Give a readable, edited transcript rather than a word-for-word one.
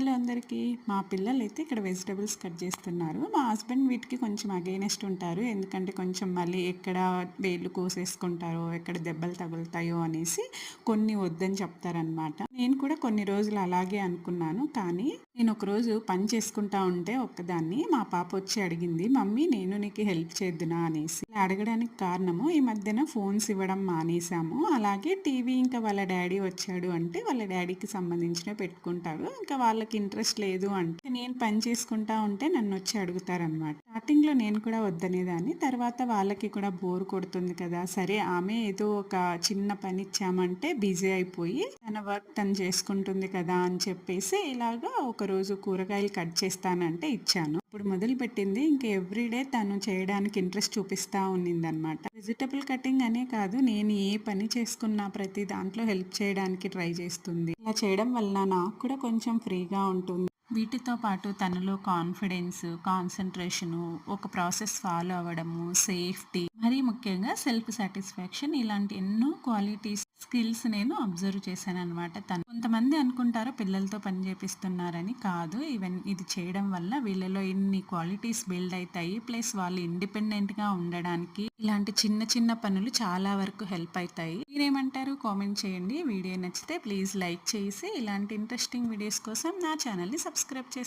Hello అందరికీ. మా పిల్లలైతే ఇక్కడ వెజిటబుల్స్ కట్ చేస్తున్నారు. మా హస్బెండ్ వీటికి కొంచెం అగైనెస్ట్ ఉంటారు. ఎందుకంటే కొంచెం మళ్ళీ ఎక్కడ వేళ్ళు కోసేసుకుంటారో, ఎక్కడ దెబ్బలు తగులుతాయో అనేసి కొన్ని వద్దని చెప్తారనమాట. నేను కూడా కొన్ని రోజులు అలాగే అనుకున్నాను. కానీ నేను ఒకరోజు పని చేసుకుంటా ఉంటే ఒక్కదాన్ని మా పాప వచ్చి అడిగింది, మమ్మీ నేను నీకు హెల్ప్ చేద్దునా అనేసి. ఇలా అడగడానికి కారణము ఈ మధ్యన ఫోన్స్ ఇవ్వడం మానేసాము. అలాగే టీవీ ఇంకా వాళ్ళ డాడీ వచ్చాడు అంటే వాళ్ళ డాడీకి సంబంధించినవి పెట్టుకుంటారు. ఇంకా వాళ్ళకి ఇంట్రెస్ట్ లేదు అంటే నేను పని చేసుకుంటా ఉంటే నన్ను వచ్చి అడుగుతారనమాట. స్టార్టింగ్లో నేను కూడా వద్దనేదాన్ని. తర్వాత వాళ్ళకి కూడా బోర్ కొడుతుంది కదా, సరే ఆమె ఏదో ఒక చిన్న పని ఇచ్చామంటే బిజీ అయిపోయి తన వర్క్ తను చేసుకుంటుంది కదా అని చెప్పేసి ఇలాగా ఒకరోజు కూరగాయలు కట్ చేస్తానంటే ఇచ్చాను. ఇప్పుడు మొదలు పెట్టింది ఇంకా ఎవ్రీడే తను చేయడానికి ఇంట్రెస్ట్ చూపిస్తా ఉన్నిందనమాట. వెజిటబుల్ కటింగ్ అనే కాదు, నేను ఏ పని చేసుకున్నా ప్రతి దాంట్లో హెల్ప్ చేయడానికి ట్రై చేస్తుంది. ఇలా చేయడం వల్ల నాకు కూడా కొంచెం ఫ్రీగా ఉంటుంది. వీటితో పాటు తనలో కాన్ఫిడెన్స్, కాన్సన్ట్రేషను, ఒక ప్రాసెస్ ఫాలో అవ్వడము, సేఫ్టీ, మరీ ముఖ్యంగా సెల్ఫ్ సాటిస్ఫాక్షన్, ఇలాంటి ఎన్నో క్వాలిటీస్, స్కిల్స్ నేను అబ్జర్వ్ చేశాను అనమాట. కొంతమంది అనుకుంటారు పిల్లలతో పని చేపిస్తున్నారని. కాదు, ఈవెన్ ఇది చేయడం వల్ల వీళ్ళలో ఇన్ని క్వాలిటీస్ బిల్డ్ అవుతాయి. ప్లస్ వాళ్ళు ఇండిపెండెంట్గా ఉండడానికి ఇలాంటి చిన్న చిన్న పనులు చాలా వరకు హెల్ప్ అవుతాయి. మీరేమంటారు కామెంట్ చేయండి. వీడియో నచ్చితే ప్లీజ్ లైక్ చేసి ఇలాంటి ఇంట్రెస్టింగ్ వీడియోస్ కోసం నా ఛానల్ని సబ్స్క్రైబ్ చేసి